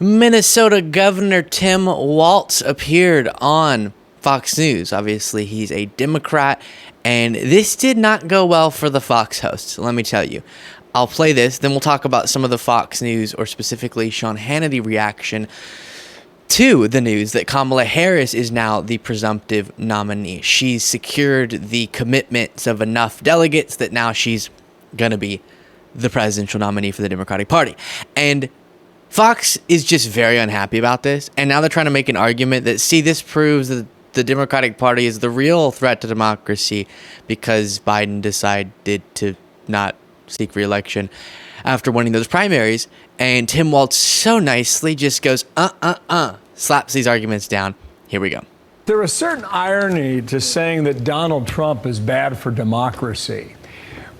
Minnesota Governor Tim Walz appeared on Fox News. Obviously, he's a Democrat, and this did not go well for the Fox hosts, let me tell you. I'll play this, then we'll talk about some of the Fox News, or specifically Sean Hannity reaction to the news that Kamala Harris is now the presumptive nominee. She's secured the commitments of enough delegates that now she's going to be the presidential nominee for the Democratic Party. And Fox is just very unhappy about this, and now they're trying to make an argument that, see, this proves that the Democratic Party is the real threat to democracy because Biden decided to not seek re-election after winning those primaries. And Tim Walz so nicely just goes, slaps these arguments down. Here we go. There is certain irony to saying that Donald Trump is bad for democracy,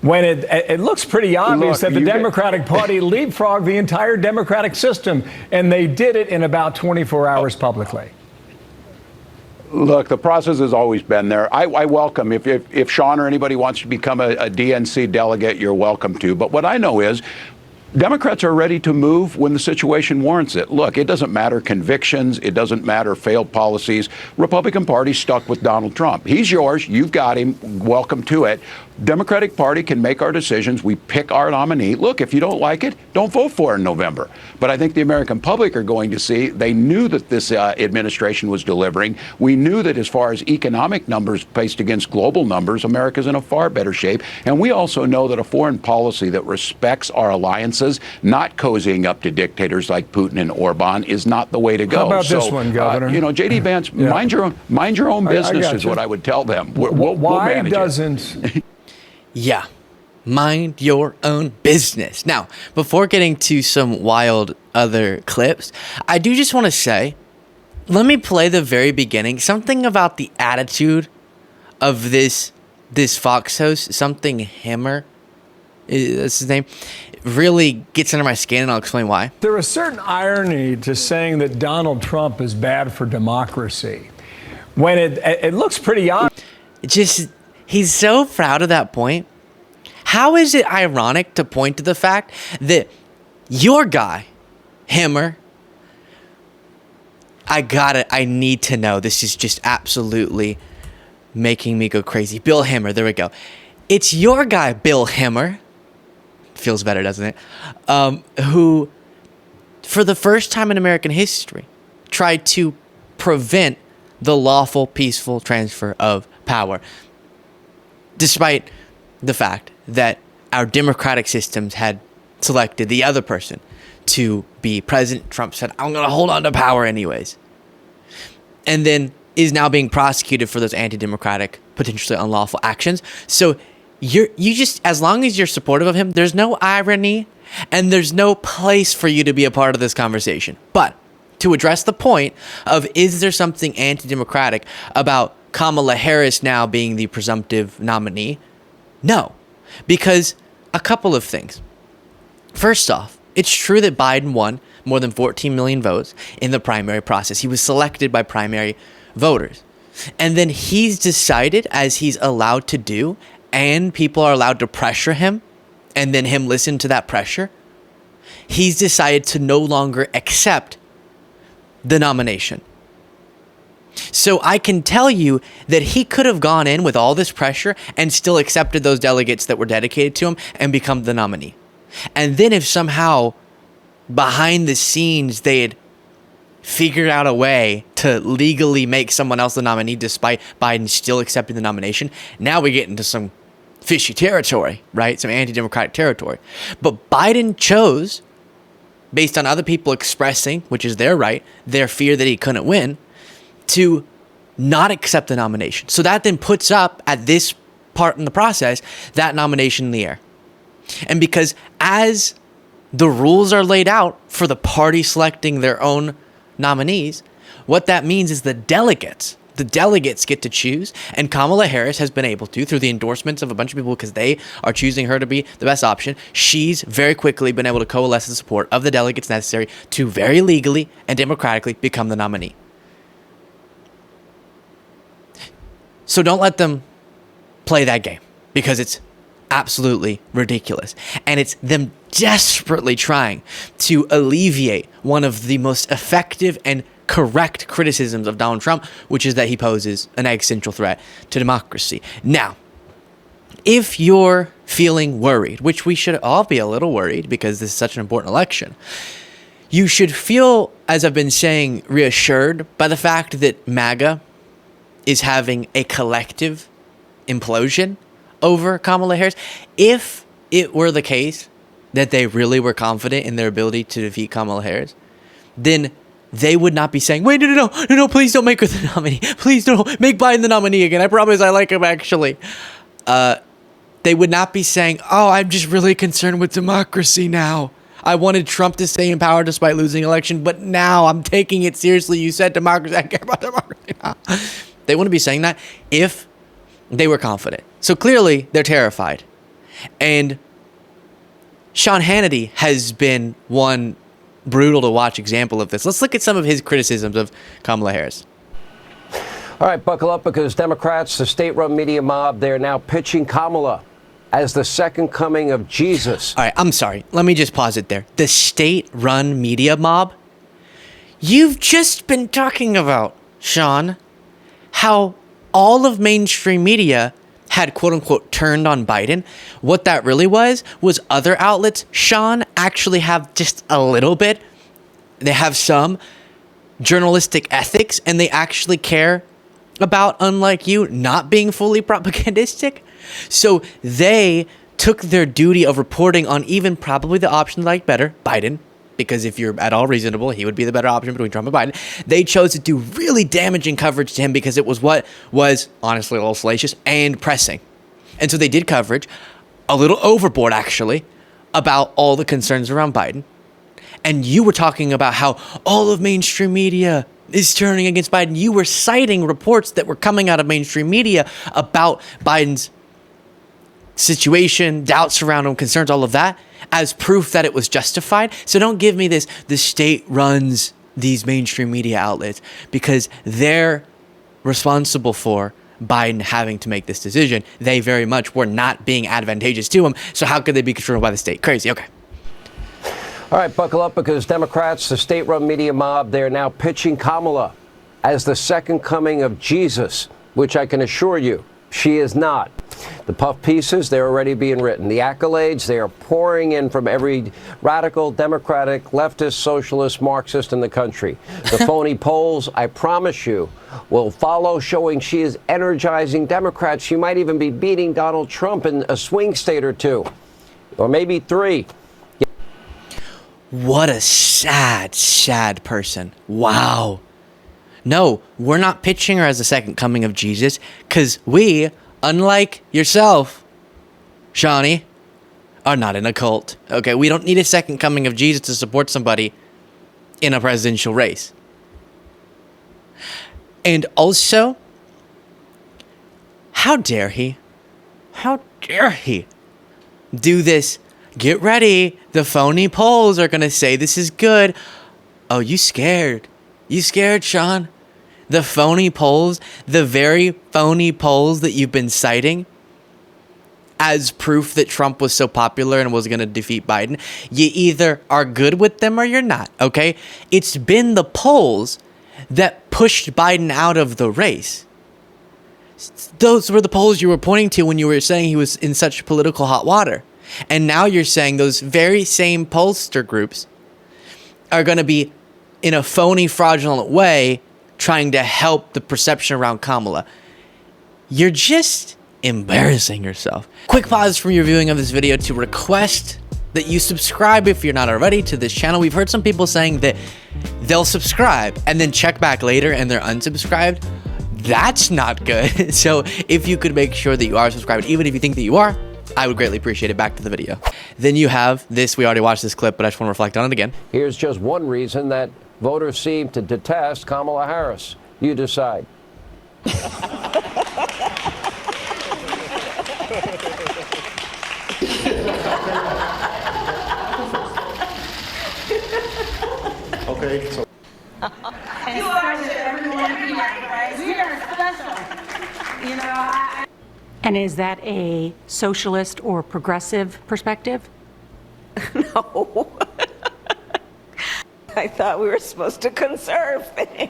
when it looks pretty obvious that the Democratic Party leapfrogged the entire democratic system, and they did it in about 24 hours publicly. Look, the process has always been there. I welcome, if Sean or anybody wants to become a DNC delegate, you're welcome to. But what I know is Democrats are ready to move when the situation warrants it. Look, it doesn't matter convictions. It doesn't matter failed policies. Republican Party stuck with Donald Trump. He's yours. You've got him. Welcome to it. Democratic Party can make our decisions. We pick our nominee. Look, if you don't like it, don't vote for it in November. But I think the American public are going to see they knew that this administration was delivering. We knew that as far as economic numbers placed against global numbers, America's in a far better shape. And we also know that a foreign policy that respects our alliances, not cozying up to dictators like Putin and Orban, is not the way to go. How about this one, Governor? J.D. Vance, mind your own business is what I would tell them. We'll manage it. Yeah, mind your own business. Now, before getting to some wild other clips, I do just want to say, let me play the very beginning. Something about the attitude of this Fox host, something Hammer, that's his name, really gets under my skin, and I'll explain why. There is certain irony to saying that Donald Trump is bad for democracy, when it looks pretty obvious. He's so proud of that point. How is it ironic to point to the fact that your guy, Hammer, I need to know. This is just absolutely making me go crazy. Bill Hammer, there we go. It's your guy, Bill Hammer. Feels better, doesn't it? Who, for the first time in American history, tried to prevent the lawful, peaceful transfer of power, despite the fact that our democratic systems had selected the other person to be president. Trump said, I'm going to hold on to power anyways. And then is now being prosecuted for those anti-democratic, potentially unlawful actions. So you just, as long as you're supportive of him, there's no irony and there's no place for you to be a part of this conversation. But to address the point of, is there something anti-democratic about Kamala Harris now being the presumptive nominee? No, because a couple of things. First off, it's true that Biden won more than 14 million votes in the primary process. He was selected by primary voters. And then he's decided, as he's allowed to do, and people are allowed to pressure him, and then him listen to that pressure, he's decided to no longer accept the nomination. So I can tell you that he could have gone in with all this pressure and still accepted those delegates that were dedicated to him and become the nominee. And then if somehow behind the scenes they had figured out a way to legally make someone else the nominee despite Biden still accepting the nomination, now we get into some fishy territory, right? Some anti-democratic territory. But Biden chose, based on other people expressing, which is their right, their fear that he couldn't win, to not accept the nomination. So that then puts up, at this part in the process, that nomination in the air. And because as the rules are laid out for the party selecting their own nominees, what that means is the delegates get to choose, and Kamala Harris has been able to, through the endorsements of a bunch of people because they are choosing her to be the best option, she's very quickly been able to coalesce the support of the delegates necessary to very legally and democratically become the nominee. So don't let them play that game, because it's absolutely ridiculous. And it's them desperately trying to alleviate one of the most effective and correct criticisms of Donald Trump, which is that he poses an existential threat to democracy. Now, if you're feeling worried, which we should all be a little worried because this is such an important election, you should feel, as I've been saying, reassured by the fact that MAGA is having a collective implosion over Kamala Harris. If it were the case that they really were confident in their ability to defeat Kamala Harris, then they would not be saying, wait, no, please don't make her the nominee. Please don't make Biden the nominee again. I promise I like him, actually. They would not be saying, oh, I'm just really concerned with democracy now. I wanted Trump to stay in power despite losing election, but now I'm taking it seriously. You said democracy. I care about democracy now. They wouldn't be saying that if they were confident. So clearly, they're terrified. And Sean Hannity has been one brutal to watch example of this. Let's look at some of his criticisms of Kamala Harris. All right, buckle up, because Democrats, the state-run media mob, they're now pitching Kamala as the second coming of Jesus. All right, I'm sorry. Let me just pause it there. The state-run media mob? You've just been talking about, Sean, how all of mainstream media had quote-unquote turned on Biden. What that really was other outlets, Sean, actually have just a little bit. They have some journalistic ethics, and they actually care about, unlike you, not being fully propagandistic. So they took their duty of reporting on even probably the option they like better, Biden, because if you're at all reasonable, he would be the better option between Trump and Biden. They chose to do really damaging coverage to him because it was what was honestly a little salacious and pressing. And so they did coverage, a little overboard actually, about all the concerns around Biden. And you were talking about how all of mainstream media is turning against Biden. You were citing reports that were coming out of mainstream media about Biden's situation, doubts around him, concerns, all of that, as proof that it was justified. So don't give me this, the state runs these mainstream media outlets, because they're responsible for Biden having to make this decision. They very much were not being advantageous to him. So how could they be controlled by the state? Crazy. Okay. All right, buckle up, because Democrats, the state-run media mob, they're now pitching Kamala as the second coming of Jesus, which I can assure you, she is not. The puff pieces, they're already being written. The accolades, they are pouring in from every radical, democratic, leftist, socialist, Marxist in the country. The phony polls, I promise you, will follow, showing she is energizing Democrats. She might even be beating Donald Trump in a swing state or two, or maybe three. What a sad, sad person. Wow. No, we're not pitching her as the second coming of Jesus, because we, unlike yourself, Shawnee, are not in a cult. Okay, we don't need a second coming of Jesus to support somebody in a presidential race. And also, how dare he? How dare he do this? Get ready. The phony polls are going to say this is good. Oh, you scared. You scared, Sean? The phony polls, the very phony polls that you've been citing as proof that Trump was so popular and was going to defeat Biden, you either are good with them or you're not, okay? It's been the polls that pushed Biden out of the race. Those were the polls you were pointing to when you were saying he was in such political hot water. And now you're saying those very same pollster groups are going to be, in a phony, fraudulent way, trying to help the perception around Kamala. You're just embarrassing yourself. Quick pause from your viewing of this video to request that you subscribe if you're not already to this channel. We've heard some people saying that they'll subscribe and then check back later and they're unsubscribed. That's not good. So if you could make sure that you are subscribed, even if you think that you are, I would greatly appreciate it. Back to the video. Then you have this. We already watched this clip, but I just want to reflect on it again. Here's just one reason that voters seem to detest Kamala Harris. You decide. Okay, so. You are everyone here, right? We are special. You know, And is that a socialist or progressive perspective? No. I thought we were supposed to conserve things.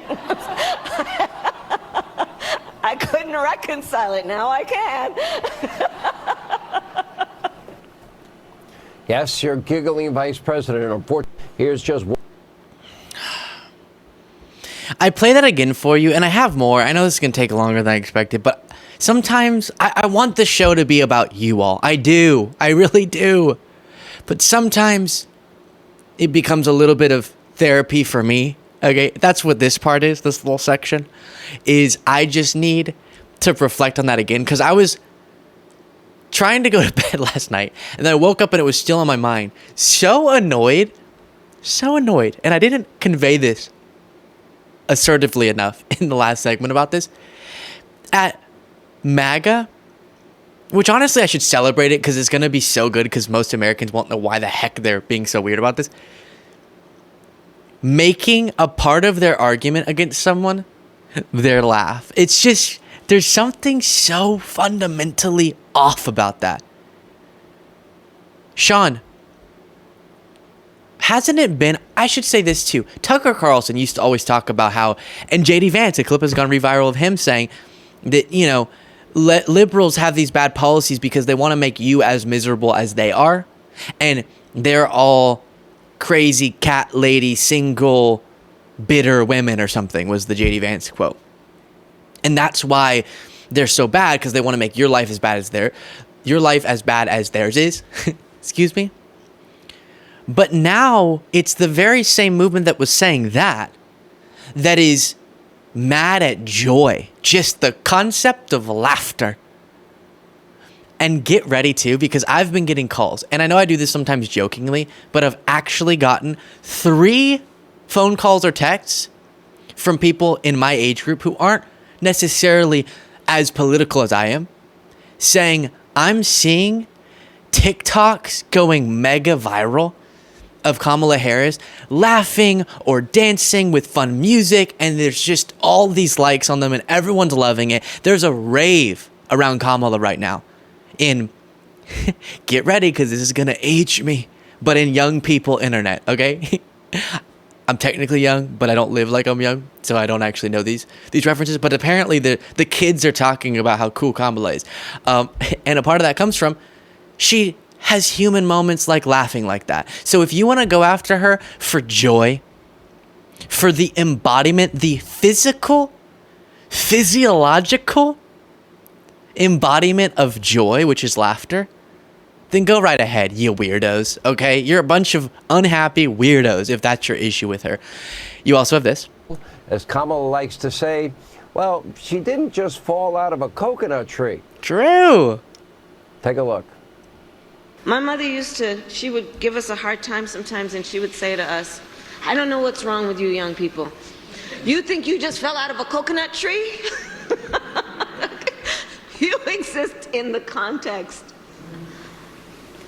I couldn't reconcile it. Now I can. Yes, you're giggling, Vice President. Here's just one. I play that again for you, and I have more. I know this is going to take longer than I expected, but sometimes I want the show to be about you all. I do. I really do. But sometimes it becomes a little bit of therapy for me. Okay, that's what this part is, this little section, is I just need to reflect on that again, because I was trying to go to bed last night, and then I woke up and it was still on my mind. So annoyed, and I didn't convey this assertively enough in the last segment about this. At MAGA, which honestly I should celebrate it because it's going to be so good because most Americans won't know why the heck they're being so weird about this. Making a part of their argument against someone their laugh. It's just, there's something so fundamentally off about that. Sean, hasn't it been, I should say this too, Tucker Carlson used to always talk about how, and JD Vance, a clip has gone viral of him saying that, you know, liberals have these bad policies because they want to make you as miserable as they are, and they're all crazy cat lady, single, bitter women or something, was the JD Vance quote. And that's why they're so bad, because they want to make your life as bad as theirs is. Excuse me. But now it's the very same movement that was saying that is mad at joy, just the concept of laughter. And get ready too, because I've been getting calls, and I know I do this sometimes jokingly, but I've actually gotten 3 phone calls or texts from people in my age group who aren't necessarily as political as I am, saying, I'm seeing TikToks going mega viral of Kamala Harris laughing or dancing with fun music, and there's just all these likes on them and everyone's loving it. There's a rave around Kamala right now in, get ready because this is going to age me, but in young people internet, okay? I'm technically young, but I don't live like I'm young, so I don't actually know these references, but apparently the kids are talking about how cool Kamala is. And a part of that comes from, she has human moments like laughing like that. So if you want to go after her for joy, for the embodiment, the physiological embodiment of joy, which is laughter, then go right ahead, you weirdos, okay? You're a bunch of unhappy weirdos if that's your issue with her. You also have this. As Kamala likes to say, well, she didn't just fall out of a coconut tree. True. Take a look. My mother she would give us a hard time sometimes, and she would say to us, I don't know what's wrong with you young people. You think you just fell out of a coconut tree? You exist in the context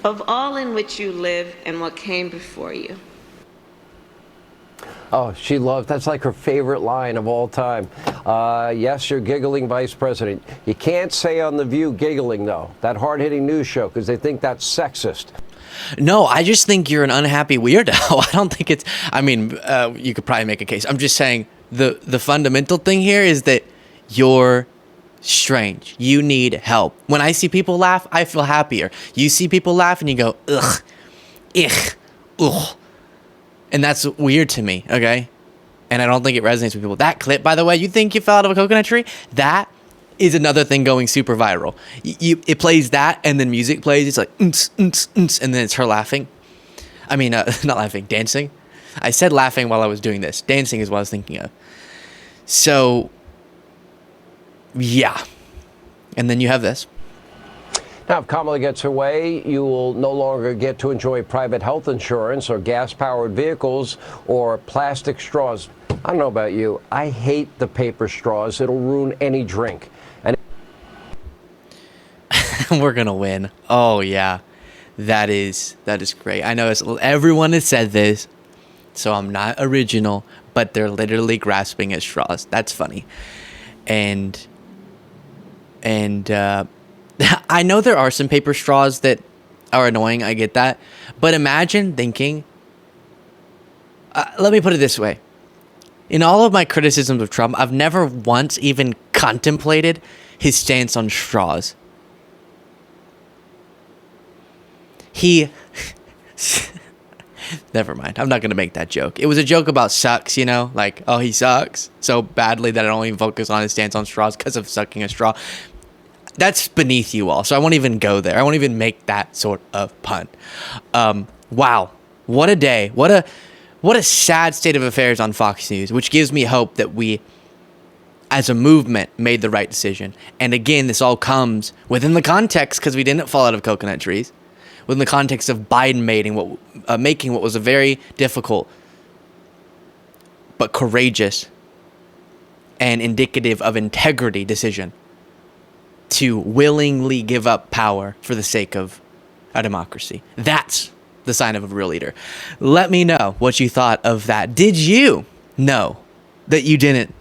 of all in which you live and what came before you. Oh, she loves, that's like her favorite line of all time. Yes, you're giggling, Vice President. You can't say on The View giggling, though, that hard-hitting news show, because they think that's sexist. No, I just think you're an unhappy weirdo. I don't think it's, I mean, you could probably make a case. I'm just saying the fundamental thing here is that you're strange. You need help. When I see people laugh, I feel happier. You see people laugh and you go, ugh, ugh. And that's weird to me, okay? And I don't think it resonates with people. That clip, by the way, you think you fell out of a coconut tree? That is another thing going super viral. It plays that, and then music plays. It's like, and then it's her laughing. I mean, not laughing, dancing. I said laughing while I was doing this. Dancing is what I was thinking of. So, yeah. And then you have this. Now, if Kamala gets her way, you will no longer get to enjoy private health insurance or gas-powered vehicles or plastic straws. I don't know about you. I hate the paper straws. It'll ruin any drink. And we're going to win. Oh, yeah. That is great. I know everyone has said this, so I'm not original, but they're literally grasping at straws. That's funny. And I know there are some paper straws that are annoying. I get that. But imagine thinking, let me put it this way. In all of my criticisms of Trump, I've never once even contemplated his stance on straws. Never mind. I'm not going to make that joke. It was a joke about sucks, you know? Like, oh, he sucks so badly that I don't even focus on his stance on straws because of sucking a straw. That's beneath you all, so I won't even go there. I won't even make that sort of pun. Wow. What a day. What a sad state of affairs on Fox News, which gives me hope that we, as a movement, made the right decision. And again, this all comes within the context, because we didn't fall out of coconut trees, within the context of Biden making what was a very difficult but courageous and indicative of integrity decision to willingly give up power for the sake of a democracy. That's the sign of a real leader. Let me know what you thought of that. Did you know that you didn't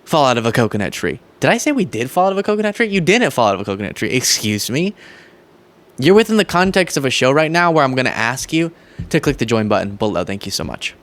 fall out of a coconut tree? Did I say we did fall out of a coconut tree? You didn't fall out of a coconut tree. Excuse me. You're within the context of a show right now where I'm going to ask you to click the join button below. Thank you so much.